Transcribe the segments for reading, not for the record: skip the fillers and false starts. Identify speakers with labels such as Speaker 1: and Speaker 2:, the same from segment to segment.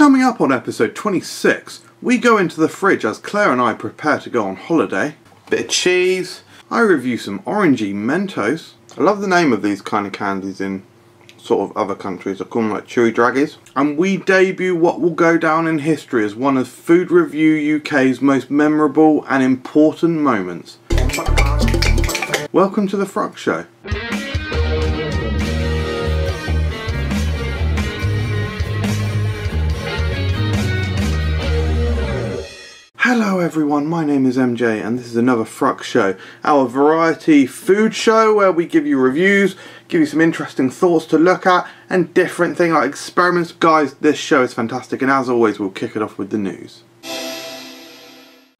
Speaker 1: Coming up on episode 26, we go into the fridge as Claire and I prepare to go on holiday. Bit of cheese. I review some orangey Mentos. I love the name of these kind of candies in sort of other countries. I call them like chewy draggies. And we debut what will go down in history as one of Food Review UK's most memorable and important moments. Welcome to the FRUK show. Hello everyone, my name is MJ and this is another FRUK show, our variety food show where we give you reviews, give you some interesting thoughts to look at and different things like experiments. Guys, this show is fantastic and as always we'll kick it off with the news.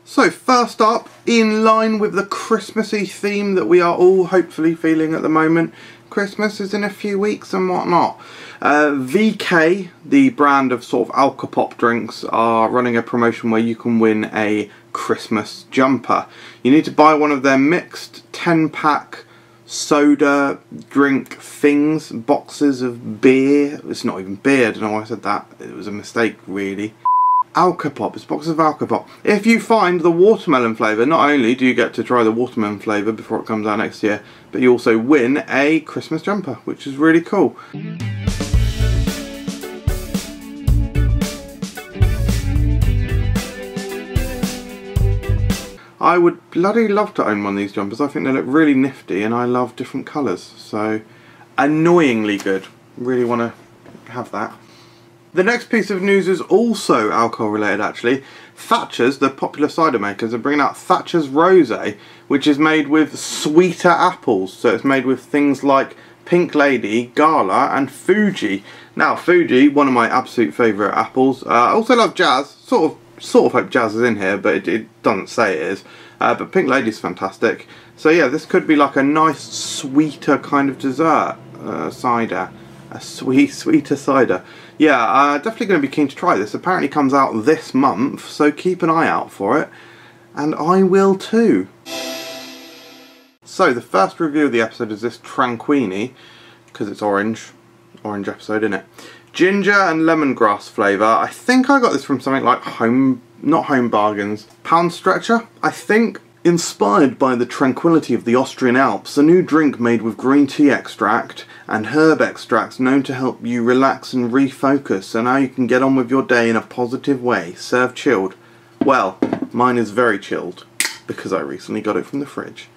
Speaker 1: So first up, in line with the Christmassy theme that we are all hopefully feeling at the moment, Christmas is in a few weeks and whatnot. VK, the brand of sort of alcopop drinks, are running a promotion where you can win a Christmas jumper. You need to buy one of their mixed 10-pack soda drink things, boxes of beer. It's not even beer, I don't know why I said that. It was a mistake really. Alcopop, it's boxes of Alcopop. If you find the watermelon flavour, not only do you get to try the watermelon flavour before it comes out next year, but you also win a Christmas jumper, which is really cool. I would bloody love to own one of these jumpers. I think they look really nifty and I love different colours, so annoyingly good. Really want to have that. The next piece of news is also alcohol related actually. Thatcher's, the popular cider makers, are bringing out Thatcher's Rosé, which is made with sweeter apples. So it's made with things like Pink Lady, Gala and Fuji. Now Fuji, one of my absolute favourite apples. I also love Jazz, sort of hope Jazz is in here, but it doesn't say it is. But Pink Lady's fantastic. So yeah, this could be like a nice sweeter kind of dessert cider. A sweeter cider. Yeah, definitely going to be keen to try this. Apparently comes out this month, so keep an eye out for it. And I will too. So the first review of the episode is this Tranquini, because it's orange episode, isn't it? Ginger and lemongrass flavour. I think I got this from something like not Home Bargains, Pound Stretcher, I think. Inspired by the tranquility of the Austrian Alps, a new drink made with green tea extract and herb extracts known to help you relax and refocus, so now you can get on with your day in a positive way. Served chilled. Well, mine is very chilled because I recently got it from the fridge.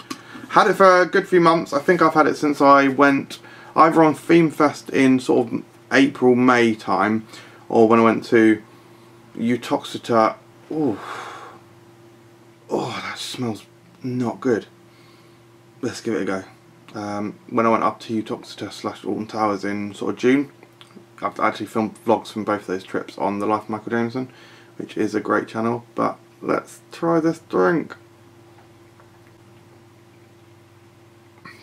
Speaker 1: Had it for a good few months. I think I've had it since I went either on Theme Fest in sort of April, May time, or when I went to Utoxeter. Oh, that smells not good. Let's give it a go. When I went up to Utoxeter / Alton Towers in sort of June, I've actually filmed vlogs from both those trips on The Life of Michael Jameson, which is a great channel, but let's try this drink.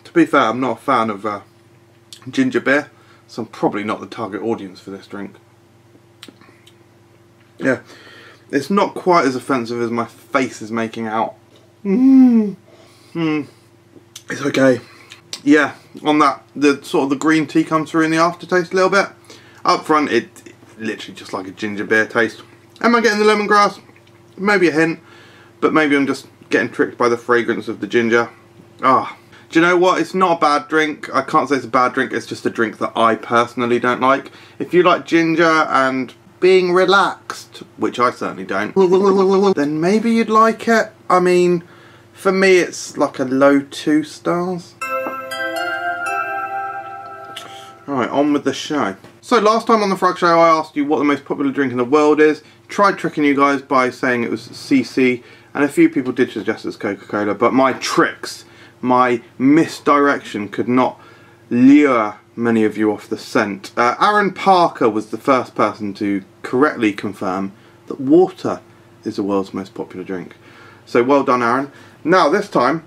Speaker 1: To be fair, I'm not a fan of ginger beer, so I'm probably not the target audience for this drink. Yeah. It's not quite as offensive as my face is making out. It's okay. Yeah, on that, the sort of the green tea comes through in the aftertaste a little bit. Up front, it's literally just like a ginger beer taste. Am I getting the lemongrass? Maybe a hint, but maybe I'm just getting tricked by the fragrance of the ginger. Ah, do you know what? It's not a bad drink. I can't say it's a bad drink. It's just a drink that I personally don't like. If you like ginger and being relaxed, which I certainly don't, then maybe you'd like it. I mean, for me it's like a low 2 stars. Alright, on with the show. So last time on the FRUK show I asked you what the most popular drink in the world is. Tried tricking you guys by saying it was CC, and a few people did suggest it's Coca-Cola, but my tricks, my misdirection could not lure many of you off the scent. Aaron Parker was the first person to correctly confirm that water is the world's most popular drink. So well done, Aaron. Now this time,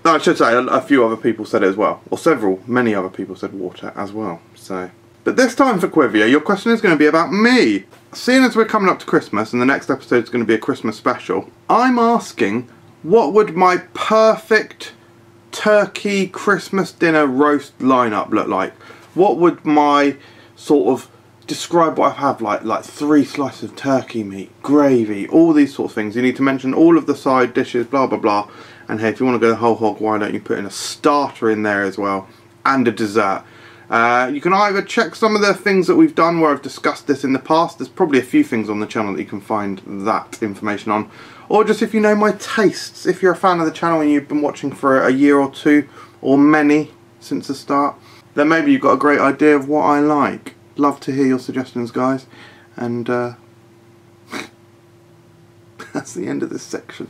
Speaker 1: I should say a few other people said it as well, or many other people said water as well. So, but this time for Quivia, your question is going to be about me. Seeing as we're coming up to Christmas and the next episode is going to be a Christmas special, I'm asking what would my perfect turkey Christmas dinner roast lineup look like? What would my sort of describe what I have, like 3 slices of turkey meat, gravy, all these sorts of things. You need to mention all of the side dishes, blah blah blah. And hey, if you want to go the whole hog, why don't you put in a starter in there as well, and a dessert. You can either check some of the things that we've done where I've discussed this in the past. There's probably a few things on the channel that you can find that information on. Or just if you know my tastes, if you're a fan of the channel and you've been watching for a year or two, or many since the start, then maybe you've got a great idea of what I like. Love to hear your suggestions, guys. And that's the end of this section.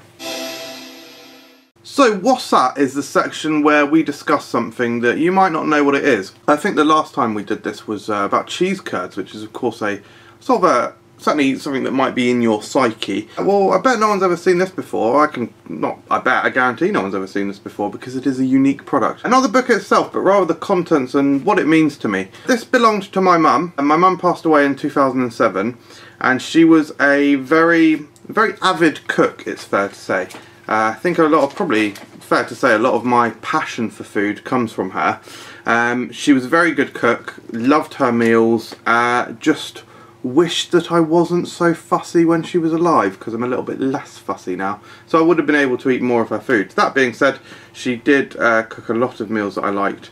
Speaker 1: So What's That is the section where we discuss something that you might not know what it is. I think the last time we did this was about cheese curds, which is of course a sort of certainly something that might be in your psyche. Well, I bet no one's ever seen this before. I guarantee no one's ever seen this before, because it is a unique product. And not the book itself, but rather the contents and what it means to me. This belonged to my mum, and my mum passed away in 2007, and she was a very, very avid cook, it's fair to say. I think probably fair to say a lot of my passion for food comes from her. She was a very good cook, loved her meals, just wished that I wasn't so fussy when she was alive, because I'm a little bit less fussy now. So I would have been able to eat more of her food. That being said, she did cook a lot of meals that I liked.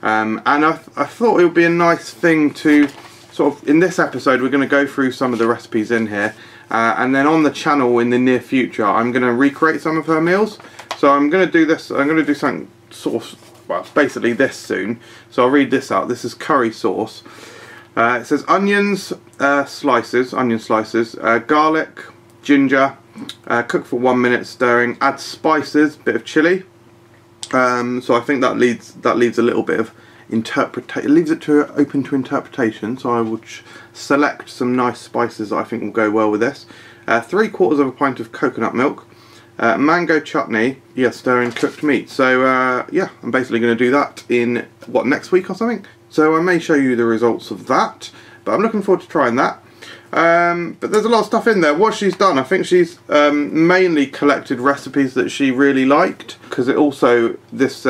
Speaker 1: And I thought it would be a nice thing to sort of, in this episode, we're going to go through some of the recipes in here. And then on the channel in the near future, I'm going to recreate some of her meals. So I'm going to do this, I'm going to do something sort of, well, basically this soon. So I'll read this out. This is curry sauce. It says onion slices, garlic, ginger, cook for 1 minute stirring, add spices, bit of chilli. So I think that leaves a little bit of interpretation, it leaves it open to interpretation, so I would select some nice spices that I think will go well with this. 3/4 of a pint of coconut milk, mango chutney, yeah, stirring cooked meat. So yeah, I'm basically going to do that in, what, next week or something? So I may show you the results of that, but I'm looking forward to trying that. But there's a lot of stuff in there. What she's done, I think she's mainly collected recipes that she really liked, because it also, this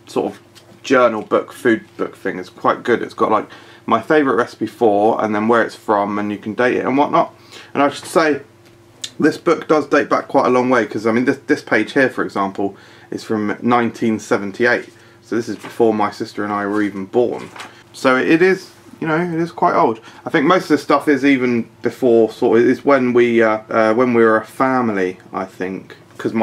Speaker 1: sort of journal book, food book thing is quite good. It's got like my favourite recipe for, and then where it's from, and you can date it and whatnot. And I should say, this book does date back quite a long way, because I mean this page here, for example, is from 1978. So this is before my sister and I were even born. So it is, you know, it is quite old. I think most of this stuff is even before, sort of, is when we were a family, I think, because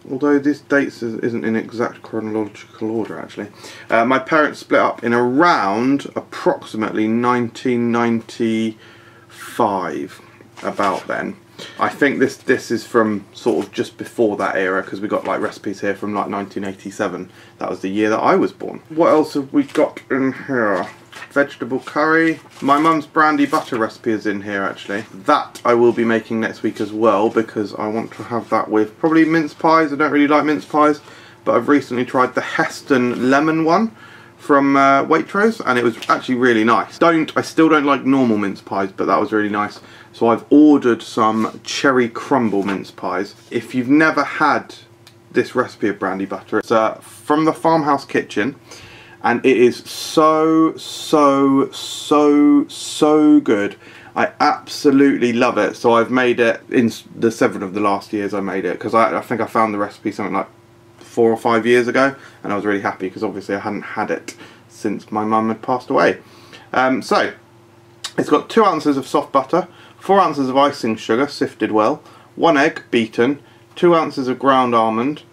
Speaker 1: although this dates isn't in exact chronological order, actually. My parents split up in around approximately 1995, about then. I think this is from sort of just before that era, because we got like recipes here from like 1987. That was the year that I was born. What else have we got in here? Vegetable curry. My mum's brandy butter recipe is in here, actually. That I will be making next week as well, because I want to have that with probably mince pies. I don't really like mince pies, but I've recently tried the Heston lemon one from Waitrose, and it was actually really nice. I still don't like normal mince pies, but that was really nice. So I've ordered some cherry crumble mince pies. If you've never had this recipe of brandy butter, it's from the Farmhouse Kitchen. And it is so good. I absolutely love it. So I've made it in the 7 of the last years I made it, because I think I found the recipe something like 4 or 5 years ago, and I was really happy because obviously I hadn't had it since my mum had passed away. So it's got 2 ounces of soft butter, 4 ounces of icing sugar sifted well, 1 egg beaten, 2 ounces of ground almond,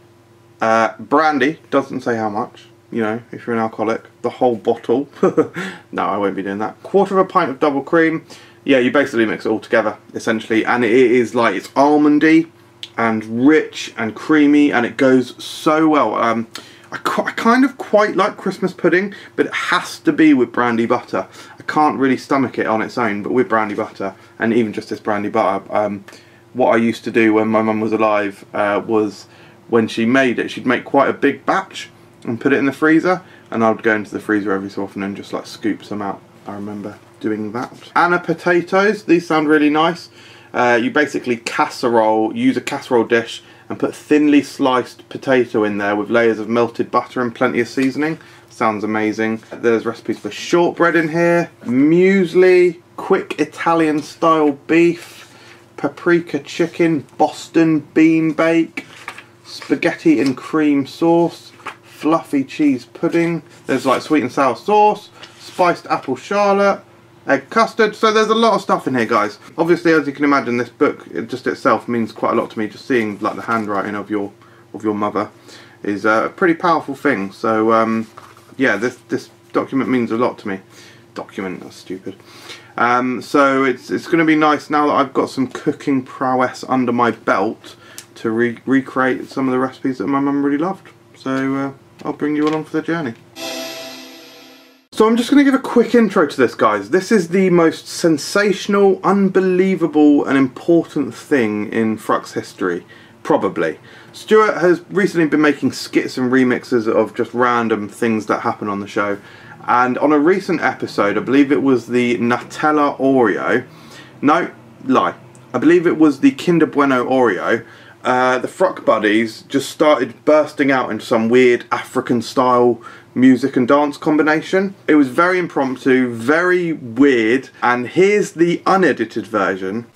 Speaker 1: brandy, doesn't say how much. You know, if you're an alcoholic, the whole bottle. No, I won't be doing that. 1/4 of a pint of double cream. Yeah, you basically mix it all together, essentially, and it is like, it's almondy and rich and creamy, and it goes so well. I kind of quite like Christmas pudding, but it has to be with brandy butter. I can't really stomach it on its own, but with brandy butter, and even just this brandy butter. What I used to do when my mum was alive was, when she made it, she'd make quite a big batch and put it in the freezer, and I would go into the freezer every so often and just like scoop some out. I remember doing that. Anna potatoes, these sound really nice. You basically use a casserole dish, and put thinly sliced potato in there with layers of melted butter and plenty of seasoning. Sounds amazing. There's recipes for shortbread in here, muesli, quick Italian style beef, paprika chicken, Boston bean bake, spaghetti and cream sauce, fluffy cheese pudding. There's like sweet and sour sauce, spiced apple charlotte, egg custard. So there's a lot of stuff in here, guys. Obviously, as you can imagine, this book just itself means quite a lot to me. Just seeing like the handwriting of your mother is a pretty powerful thing. So yeah, this document means a lot to me. Document, that's stupid. So it's going to be nice now that I've got some cooking prowess under my belt to recreate some of the recipes that my mum really loved. So I'll bring you along for the journey. So I'm just going to give a quick intro to this, guys. This is the most sensational, unbelievable and important thing in FRUK's history, probably. Stuart has recently been making skits and remixes of just random things that happen on the show. And on a recent episode, I believe it was the Nutella Oreo. No, lie. I believe it was the Kinder Bueno Oreo. The FRUK buddies just started bursting out into some weird African style music and dance combination. It was very impromptu, very weird, and here's the unedited version.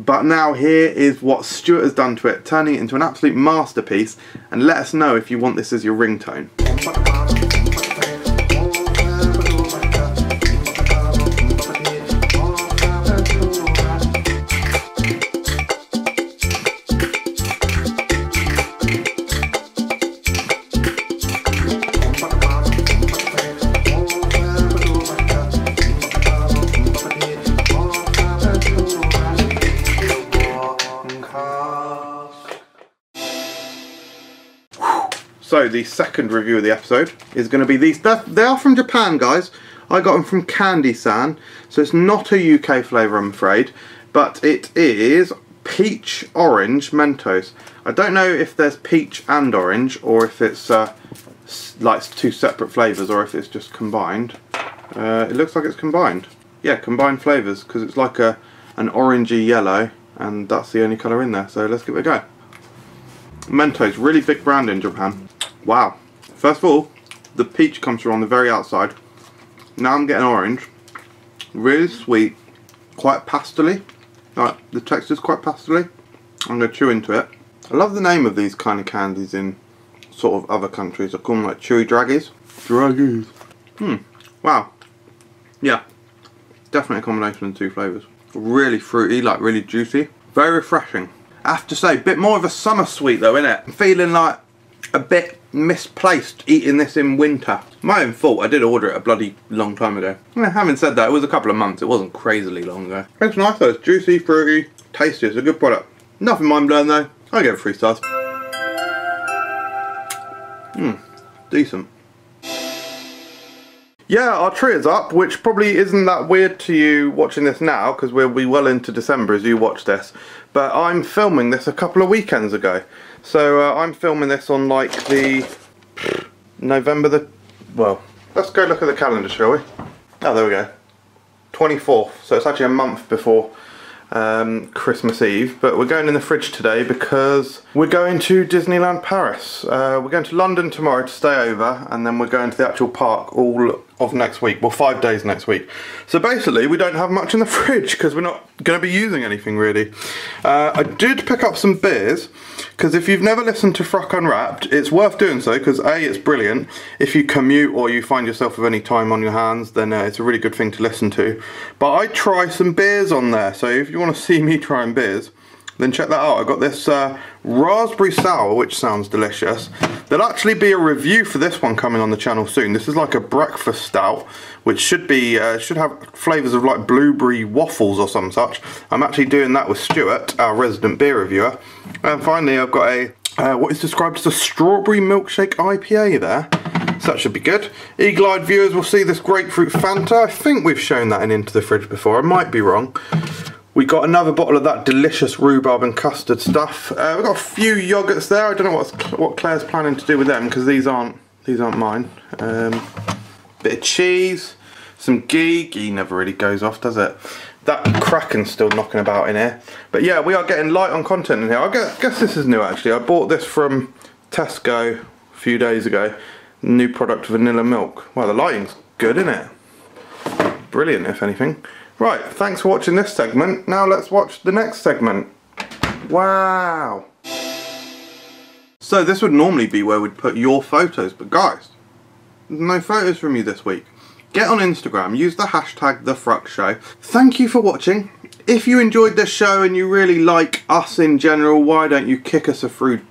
Speaker 1: But now here is what Stuart has done to it, turning it into an absolute masterpiece, and let us know if you want this as your ringtone. So the second review of the episode is going to be these. They are from Japan, guys. I got them from Candy-san, so it's not a UK flavour, I'm afraid, but it is peach orange Mentos. I don't know if there's peach and orange, or if it's like two separate flavours, or if it's just combined. It looks like it's combined. Yeah, combined flavours, because it's like an orangey yellow, and that's the only colour in there. So let's give it a go. Mentos, really big brand in Japan. Wow. First of all, the peach comes through on the very outside. Now I'm getting orange. Really sweet. Quite pastely. Like, the texture's quite pastely. I'm going to chew into it. I love the name of these kind of candies in sort of other countries. I call them like chewy draggies. Draggies. Wow. Yeah. Definitely a combination of the two flavours. Really fruity, like really juicy. Very refreshing. I have to say, a bit more of a summer sweet though, innit? I'm feeling like a bit misplaced eating this in winter. My own fault, I did order it a bloody long time ago. Having said that, it was a couple of months, it wasn't crazily long ago. It's nice though, it's juicy, fruity, tasty, it's a good product. Nothing mind blowing though, I give it 3 stars. Decent. Yeah, our tree is up, which probably isn't that weird to you watching this now, because we'll be well into December as you watch this. But I'm filming this a couple of weekends ago. So I'm filming this on like the November the... well, let's go look at the calendar, shall we? Oh, there we go. 24th, so it's actually a month before Christmas Eve, but we're going in the fridge today because we're going to Disneyland Paris. We're going to London tomorrow to stay over, and then we're going to the actual park all of next week, well 5 days next week. So basically we don't have much in the fridge because we're not going to be using anything really. I did pick up some beers, because if you've never listened to FRUK Unwrapped, it's worth doing so, because A, it's brilliant. If you commute or you find yourself with any time on your hands, then it's a really good thing to listen to. But I try some beers on there, so if you want to see me trying beers, then check that out. I got this raspberry sour, which sounds delicious. There'll actually be a review for this one coming on the channel soon. This is like a breakfast stout, which should have flavours of like blueberry waffles or some such. I'm actually doing that with Stuart, our resident beer reviewer. And finally, I've got a what is described as a strawberry milkshake IPA there. So that should be good. Eagle-eyed viewers will see this grapefruit Fanta. I think we've shown that in Into the Fridge before. I might be wrong. We got another bottle of that delicious rhubarb and custard stuff. We've got a few yogurts there. I don't know what Claire's planning to do with them because these aren't mine. Bit of cheese, some ghee. Ghee never really goes off, does it? That Kraken's still knocking about in here. But yeah, we are getting light on content in here. I guess this is new actually. I bought this from Tesco a few days ago. New product, vanilla milk. Well, the lighting's good, isn't it? Brilliant, if anything. Right, thanks for watching this segment. Now let's watch the next segment. Wow. So this would normally be where we'd put your photos, but guys, there's no photos from you this week. Get on Instagram, use the hashtag #TheFrukShow. Thank you for watching. If you enjoyed this show and you really like us in general, why don't you kick us a through?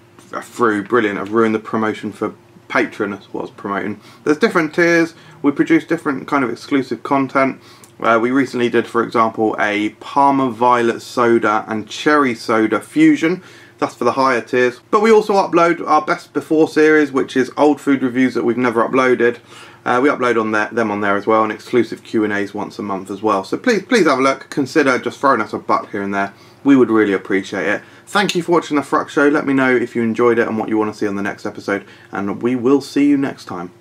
Speaker 1: Brilliant, I've ruined the promotion for Patreon as well as promoting. There's different tiers, we produce different kind of exclusive content. We recently did, for example, a Parma Violet Soda and Cherry Soda fusion. That's for the higher tiers. But we also upload our Best Before series, which is old food reviews that we've never uploaded. We upload on them on there as well, and exclusive Q&As once a month as well. So please have a look. Consider just throwing us a buck here and there. We would really appreciate it. Thank you for watching The FRUK Show. Let me know if you enjoyed it and what you want to see on the next episode. And we will see you next time.